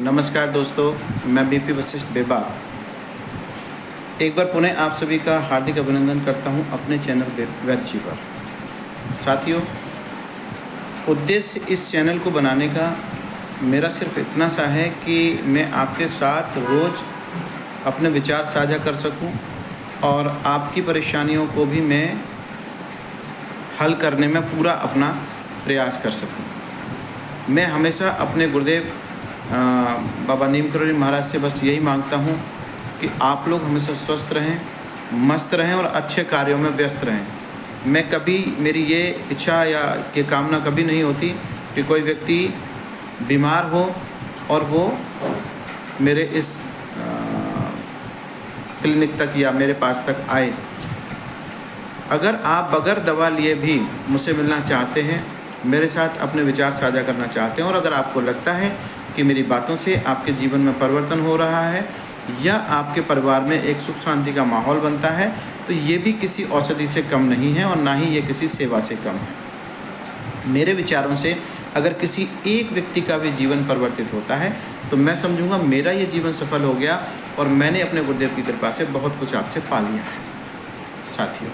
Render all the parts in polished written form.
नमस्कार दोस्तों, मैं बीपी वशिष्ठ बेबा एक बार पुनः आप सभी का हार्दिक अभिनंदन करता हूं अपने चैनल वैद्य जी पर। साथियों, उद्देश्य इस चैनल को बनाने का मेरा सिर्फ इतना सा है कि मैं आपके साथ रोज़ अपने विचार साझा कर सकूं और आपकी परेशानियों को भी मैं हल करने में पूरा अपना प्रयास कर सकूं। मैं हमेशा अपने गुरुदेव बाबा नीम करोली महाराज से बस यही मांगता हूँ कि आप लोग हमेशा स्वस्थ रहें, मस्त रहें और अच्छे कार्यों में व्यस्त रहें। मैं कभी मेरी ये इच्छा या ये कामना कभी नहीं होती कि कोई व्यक्ति बीमार हो और वो मेरे इस क्लिनिक तक या मेरे पास तक आए। अगर आप बगैर दवा लिए भी मुझसे मिलना चाहते हैं, मेरे साथ अपने विचार साझा करना चाहते हैं और अगर आपको लगता है कि मेरी बातों से आपके जीवन में परिवर्तन हो रहा है या आपके परिवार में एक सुख शांति का माहौल बनता है, तो ये भी किसी औषधि से कम नहीं है और ना ही ये किसी सेवा से कम है। मेरे विचारों से अगर किसी एक व्यक्ति का भी जीवन परिवर्तित होता है तो मैं समझूंगा मेरा ये जीवन सफल हो गया और मैंने अपने गुरुदेव की कृपा से बहुत कुछ आपसे पा लिया है। साथियों,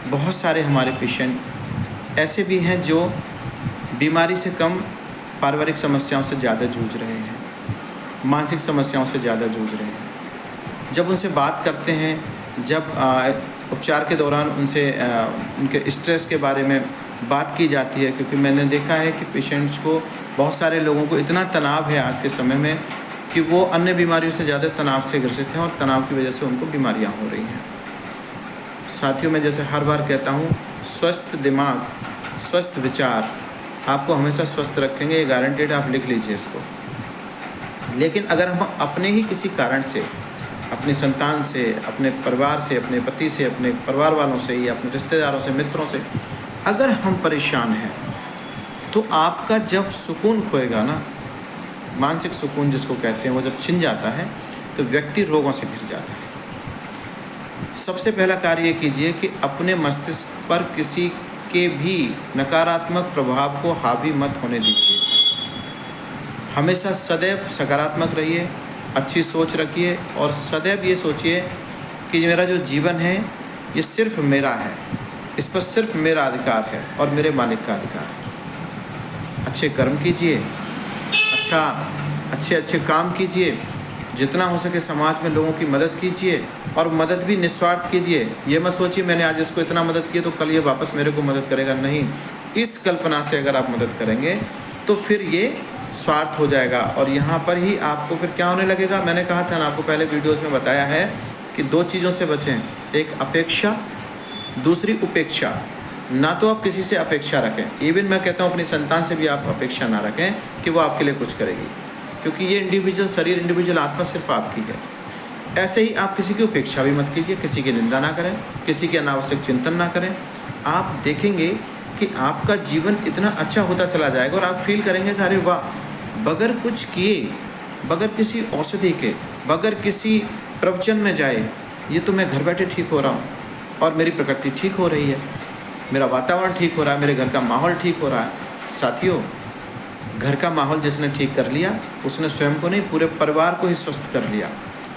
बहुत सारे हमारे पेशेंट ऐसे भी हैं जो बीमारी से कम पारिवारिक समस्याओं से ज़्यादा जूझ रहे हैं, मानसिक समस्याओं से ज़्यादा जूझ रहे हैं। जब उनसे बात करते हैं, जब उपचार के दौरान उनसे उनके स्ट्रेस के बारे में बात की जाती है, क्योंकि मैंने देखा है कि पेशेंट्स को, बहुत सारे लोगों को इतना तनाव है आज के समय में कि वो अन्य बीमारियों से ज़्यादा तनाव से ग्रसित हैं और तनाव की वजह से उनको बीमारियाँ हो रही हैं। साथियों, मैं जैसे हर बार कहता हूँ, स्वस्थ दिमाग, स्वस्थ विचार आपको हमेशा स्वस्थ रखेंगे, ये गारंटेड, आप लिख लीजिए इसको। लेकिन अगर हम अपने ही किसी कारण से, अपनी संतान से, अपने परिवार से, अपने पति से, अपने परिवार वालों से या अपने रिश्तेदारों से, मित्रों से अगर हम परेशान हैं, तो आपका जब सुकून खोएगा ना, मानसिक सुकून जिसको कहते हैं, वो जब छिन जाता है तो व्यक्ति रोगों से घिर जाता है। सबसे पहला कार्य ये कीजिए कि अपने मस्तिष्क पर किसी के भी नकारात्मक प्रभाव को हावी मत होने दीजिए। हमेशा सदैव सकारात्मक रहिए, अच्छी सोच रखिए और सदैव ये सोचिए कि मेरा जो जीवन है ये सिर्फ मेरा है, इस पर सिर्फ मेरा अधिकार है और मेरे मालिक का अधिकार है। अच्छे कर्म कीजिए, अच्छे काम कीजिए, जितना हो सके समाज में लोगों की मदद कीजिए और मदद भी निस्वार्थ कीजिए। ये मत सोचिए मैंने आज इसको इतना मदद की तो कल ये वापस मेरे को मदद करेगा, नहीं। इस कल्पना से अगर आप मदद करेंगे तो फिर ये स्वार्थ हो जाएगा और यहाँ पर ही आपको फिर क्या होने लगेगा। मैंने कहा था ना, आपको पहले वीडियोज़ में बताया है कि दो चीज़ों से बचें, एक अपेक्षा, दूसरी उपेक्षा। ना तो आप किसी से अपेक्षा रखें, इवन मैं कहता हूँ अपनी संतान से भी आप अपेक्षा ना रखें कि वो आपके लिए कुछ करेगी, क्योंकि ये इंडिविजुअल शरीर, इंडिविजुअल आत्मा सिर्फ आपकी है। ऐसे ही आप किसी की उपेक्षा भी मत कीजिए, किसी की निंदा ना करें, किसी के अनावश्यक चिंतन ना करें। आप देखेंगे कि आपका जीवन इतना अच्छा होता चला जाएगा और आप फील करेंगे कि अरे वाह, बगैर कुछ किए, बगैर किसी औषधि के, बगैर किसी प्रवचन में जाए, ये तो मैं घर बैठे ठीक हो रहा हूँ और मेरी प्रकृति ठीक हो रही है, मेरा वातावरण ठीक हो रहा है, मेरे घर का माहौल ठीक हो रहा है। साथियों, घर का माहौल जिसने ठीक कर लिया उसने स्वयं को नहीं, पूरे परिवार को ही स्वस्थ कर लिया।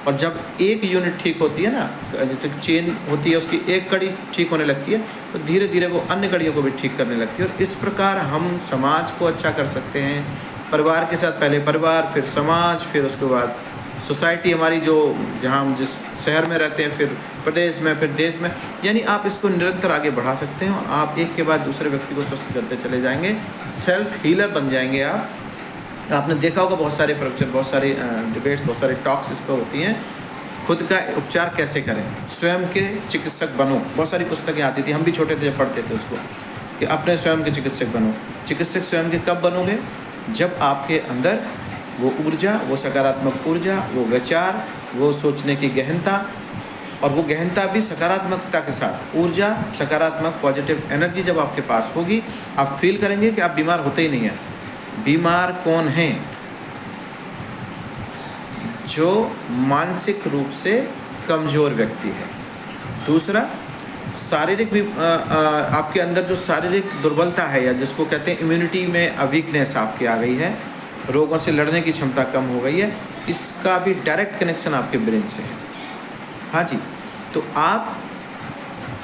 और जब एक यूनिट ठीक होती है ना, जैसे चेन होती है, उसकी एक कड़ी ठीक होने लगती है तो धीरे धीरे वो अन्य कड़ियों को भी ठीक करने लगती है। और इस प्रकार हम समाज को अच्छा कर सकते हैं। परिवार के साथ पहले परिवार, फिर समाज, फिर उसके बाद सोसाइटी हमारी, जो जहाँ हम जिस शहर में रहते हैं, फिर प्रदेश में, फिर देश में। यानी आप इसको निरंतर आगे बढ़ा सकते हैं और आप एक के बाद दूसरे व्यक्ति को स्वस्थ करते चले जाएंगे, सेल्फ हीलर बन जाएंगे आप। आपने देखा होगा बहुत सारे प्रवचन, बहुत सारी डिबेट्स, बहुत सारे टॉक्स इस पर होती हैं, खुद का उपचार कैसे करें, स्वयं के चिकित्सक बनो। बहुत सारी पुस्तकें आती थी, हम भी छोटे थे जब पढ़ते थे उसको, कि अपने स्वयं के चिकित्सक बनो। चिकित्सक स्वयं के कब बनोगे? जब आपके अंदर वो ऊर्जा, वो सकारात्मक ऊर्जा, वो विचार, वो सोचने की गहनता, और वो गहनता भी सकारात्मकता के साथ, ऊर्जा, सकारात्मक पॉजिटिव एनर्जी जब आपके पास होगी, आप फील करेंगे कि आप बीमार होते ही नहीं हैं। बीमार कौन हैं? जो मानसिक रूप से कमज़ोर व्यक्ति है। दूसरा, शारीरिक भी आपके अंदर जो शारीरिक दुर्बलता है, या जिसको कहते हैं इम्यूनिटी में वीकनेस आपकी आ गई है, रोगों से लड़ने की क्षमता कम हो गई है। इसका भी डायरेक्ट कनेक्शन आपके ब्रेन से है। हाँ जी, तो आप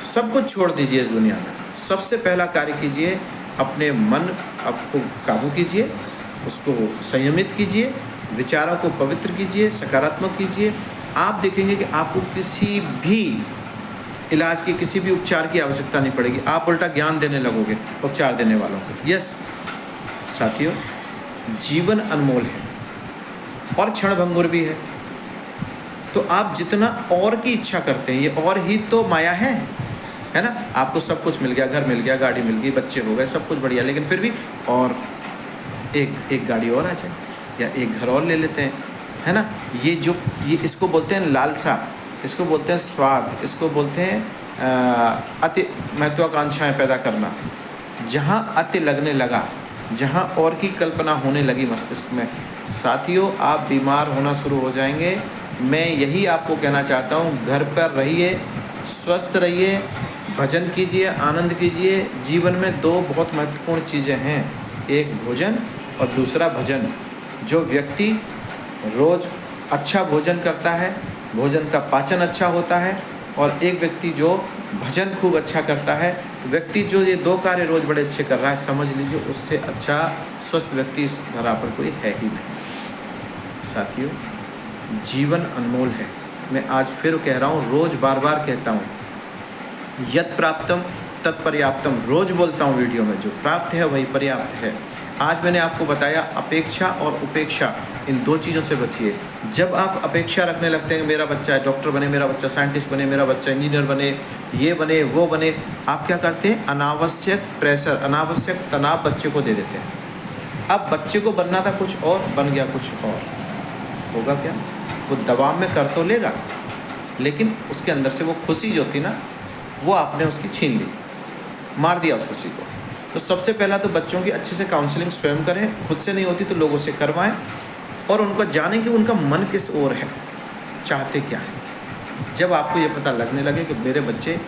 सब कुछ छोड़ दीजिए इस दुनिया में। सबसे पहला कार्य कीजिए, अपने मन आपको काबू कीजिए, उसको संयमित कीजिए, विचारों को पवित्र कीजिए, सकारात्मक कीजिए। आप देखेंगे कि आपको किसी भी इलाज की, किसी भी उपचार की आवश्यकता नहीं पड़ेगी। आप उल्टा ज्ञान देने लगोगे उपचार देने वालों को। यस साथियों, जीवन अनमोल है और क्षणभंगुर भी है। तो आप जितना और की इच्छा करते हैं, ये और ही तो माया है ना। आपको सब कुछ मिल गया, घर मिल गया, गाड़ी मिल गई, बच्चे हो गए, सब कुछ बढ़िया, लेकिन फिर भी और एक गाड़ी और आ जाए या एक घर और ले लेते हैं, है ना। ये इसको बोलते हैं लालसा, इसको बोलते हैं स्वार्थ, इसको बोलते हैं अति महत्वाकांक्षाएं पैदा करना। जहाँ अति लगने लगा, जहाँ और की कल्पना होने लगी मस्तिष्क में, साथियों आप बीमार होना शुरू हो जाएंगे। मैं यही आपको कहना चाहता हूँ, घर पर रहिए, स्वस्थ रहिए, भजन कीजिए, आनंद कीजिए। जीवन में दो बहुत महत्वपूर्ण चीज़ें हैं, एक भोजन और दूसरा भजन। जो व्यक्ति रोज़ अच्छा भोजन करता है, भोजन का पाचन अच्छा होता है, और एक व्यक्ति जो भजन खूब अच्छा करता है, तो व्यक्ति जो ये दो कार्य रोज़ बड़े अच्छे कर रहा है, समझ लीजिए उससे अच्छा स्वस्थ व्यक्ति इस धरा पर कोई है ही नहीं। साथियों जीवन अनमोल है। मैं आज फिर कह रहा हूँ, रोज़ बार बार कहता हूँ, यत् प्राप्तम तत्पर्याप्तम। रोज़ बोलता हूँ वीडियो में, जो प्राप्त है वही पर्याप्त है। आज मैंने आपको बताया अपेक्षा और उपेक्षा, इन दो चीज़ों से बचिए। जब आप अपेक्षा रखने लगते हैं कि मेरा बच्चा डॉक्टर बने, मेरा बच्चा साइंटिस्ट बने, मेरा बच्चा इंजीनियर बने, ये बने वो बने, आप क्या करते हैं, अनावश्यक प्रेशर, अनावश्यक तनाव बच्चे को दे देते हैं। अब बच्चे को बनना था कुछ और, बन गया कुछ और, होगा क्या, वो दबाव में कर तो लेगा, लेकिन उसके अंदर से वो खुशी जो थी ना, वो आपने उसकी छीन ली, मार दिया उस खुशी को। तो सबसे पहला तो बच्चों की अच्छे से काउंसलिंग स्वयं करें, खुद से नहीं होती तो लोगों से करवाएं, और उनको जानें कि उनका मन किस ओर है, चाहते क्या है। जब आपको ये पता लगने लगे कि मेरे बच्चे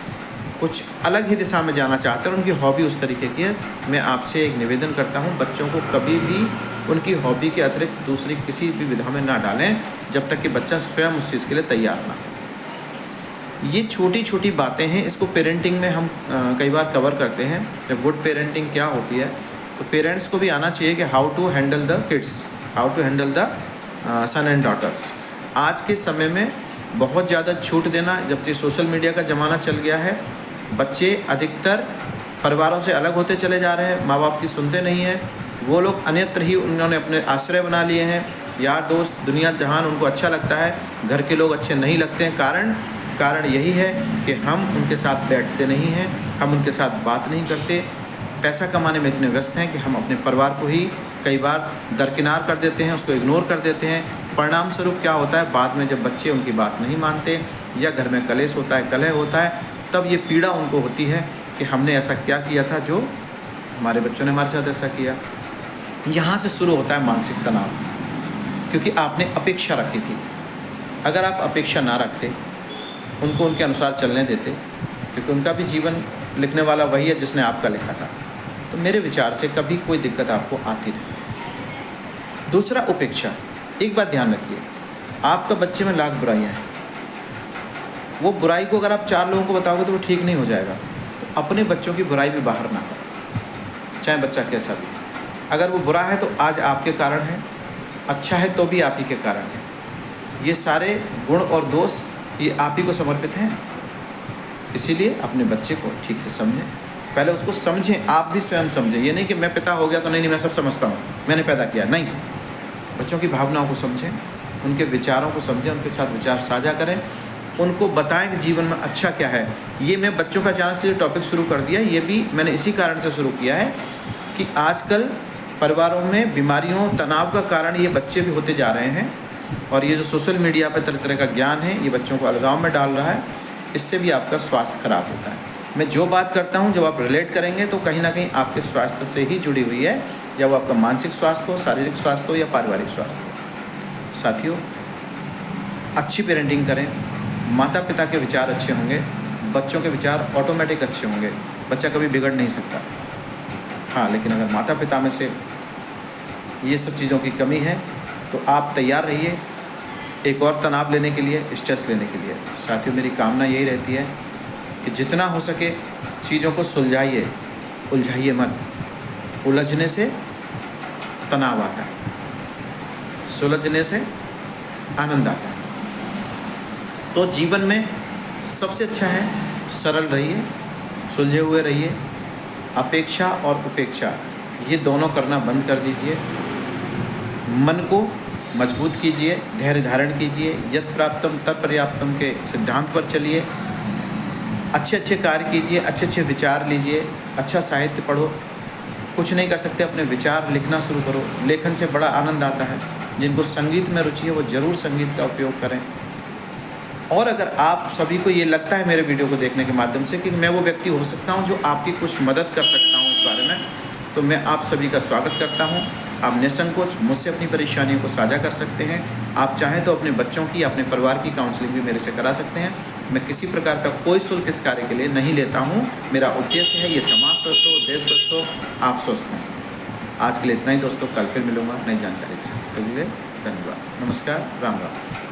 कुछ अलग ही दिशा में जाना चाहते हैं और उनकी हॉबी उस तरीके की है, मैं आपसे एक निवेदन करता हूँ, बच्चों को कभी भी उनकी हॉबी के अतिरिक्त दूसरी किसी भी विधा में ना डालें, जब तक कि बच्चा स्वयं उस चीज़ के लिए तैयार ना हो। ये छोटी छोटी बातें हैं, इसको पेरेंटिंग में हम कई बार कवर करते हैं। जब गुड पेरेंटिंग क्या होती है, तो पेरेंट्स को भी आना चाहिए कि how to handle the kids, how to handle the son and daughters. आज के समय में बहुत ज़्यादा छूट देना, जब से सोशल मीडिया का ज़माना चल गया है, बच्चे अधिकतर परिवारों से अलग होते चले जा रहे हैं, माँ बाप की सुनते नहीं हैं। वो लोग अन्यत्र ही उन्होंने अपने आश्रय बना लिए हैं, यार दोस्त दुनिया जहान उनको अच्छा लगता है, घर के लोग अच्छे नहीं लगते हैं। कारण यही है कि हम उनके साथ बैठते नहीं हैं, हम उनके साथ बात नहीं करते, पैसा कमाने में इतने व्यस्त हैं कि हम अपने परिवार को ही कई बार दरकिनार कर देते हैं, उसको इग्नोर कर देते हैं। परिणाम स्वरूप क्या होता है, बाद में जब बच्चे उनकी बात नहीं मानते या घर में कलेश होता है, कलह होता है, तब ये पीड़ा उनको होती है कि हमने ऐसा क्या किया था जो हमारे बच्चों ने हमारे साथ ऐसा किया। यहाँ से शुरू होता है मानसिक तनाव, क्योंकि आपने अपेक्षा रखी थी। अगर आप अपेक्षा ना रखते, उनको उनके अनुसार चलने देते, क्योंकि उनका भी जीवन लिखने वाला वही है जिसने आपका लिखा था, तो मेरे विचार से कभी कोई दिक्कत आपको आती नहीं। दूसरा उपेक्षा। एक बात ध्यान रखिए, आपका बच्चे में लाख बुराइयां हैं, वो बुराई को अगर आप 4 लोगों को बताओगे तो वो ठीक नहीं हो जाएगा। तो अपने बच्चों की बुराई भी बाहर ना करें, चाहे बच्चा कैसा भी। अगर वो बुरा है तो आज आपके कारण है, अच्छा है तो भी आप ही के कारण है। ये सारे गुण और दोष ये आप ही को समर्पित हैं। इसीलिए अपने बच्चे को ठीक से समझें, पहले उसको समझें, आप भी स्वयं समझें। ये नहीं कि मैं पिता हो गया तो नहीं मैं सब समझता हूँ, मैंने पैदा किया, नहीं। बच्चों की भावनाओं को समझें, उनके विचारों को समझें, उनके साथ विचार साझा करें, उनको बताएं कि जीवन में अच्छा क्या है। ये मैं बच्चों का अचानक से जो टॉपिक शुरू कर दिया, ये भी मैंने इसी कारण से शुरू किया है कि आजकल परिवारों में बीमारियों, तनाव का कारण ये बच्चे भी होते जा रहे हैं, और ये जो सोशल मीडिया पर तरह तरह का ज्ञान है, ये बच्चों को अलगाव में डाल रहा है। इससे भी आपका स्वास्थ्य खराब होता है। मैं जो बात करता हूँ, जब आप रिलेट करेंगे तो कहीं ना कहीं आपके स्वास्थ्य से ही जुड़ी हुई है, या वो आपका मानसिक स्वास्थ्य हो, शारीरिक स्वास्थ्य हो या पारिवारिक स्वास्थ्य हो। साथियों, अच्छी पेरेंटिंग करें, माता पिता के विचार अच्छे होंगे, बच्चों के विचार ऑटोमेटिक अच्छे होंगे, बच्चा कभी बिगड़ नहीं सकता। हाँ, लेकिन अगर माता पिता में से ये सब चीज़ों की कमी है। तो आप तैयार रहिए एक और तनाव लेने के लिए, स्ट्रेस लेने के लिए। साथियों, मेरी कामना यही रहती है कि जितना हो सके चीज़ों को सुलझाइए, उलझाइए मत। उलझने से तनाव आता है, सुलझने से आनंद आता है। तो जीवन में सबसे अच्छा है सरल रहिए, सुलझे हुए रहिए। अपेक्षा और उपेक्षा ये दोनों करना बंद कर दीजिए। मन को मजबूत कीजिए, धैर्य धारण कीजिए, यत् प्राप्तम तत् पर्याप्तम के सिद्धांत पर चलिए। अच्छे अच्छे कार्य कीजिए, अच्छे अच्छे विचार लीजिए, अच्छा साहित्य पढ़ो। कुछ नहीं कर सकते, अपने विचार लिखना शुरू करो। लेखन से बड़ा आनंद आता है। जिनको संगीत में रुचि है वो ज़रूर संगीत का उपयोग करें। और अगर आप सभी को ये लगता है मेरे वीडियो को देखने के माध्यम से कि मैं वो व्यक्ति हो सकता हूँ जो आपकी कुछ मदद कर सकता हूँ इस बारे में, तो मैं आप सभी का स्वागत करता हूँ। आप निसंकोच मुझसे अपनी परेशानियों को साझा कर सकते हैं। आप चाहें तो अपने बच्चों की, अपने परिवार की काउंसलिंग भी मेरे से करा सकते हैं। मैं किसी प्रकार का कोई शुल्क इस कार्य के लिए नहीं लेता हूँ। मेरा उद्देश्य है ये समाज स्वस्थ हो, देश स्वस्थ हो, आप स्वस्थ हों। आज के लिए इतना ही दोस्तों, कल फिर मिलूँगा नई जानकारी के साथ। तो धन्यवाद, नमस्कार, राम राम।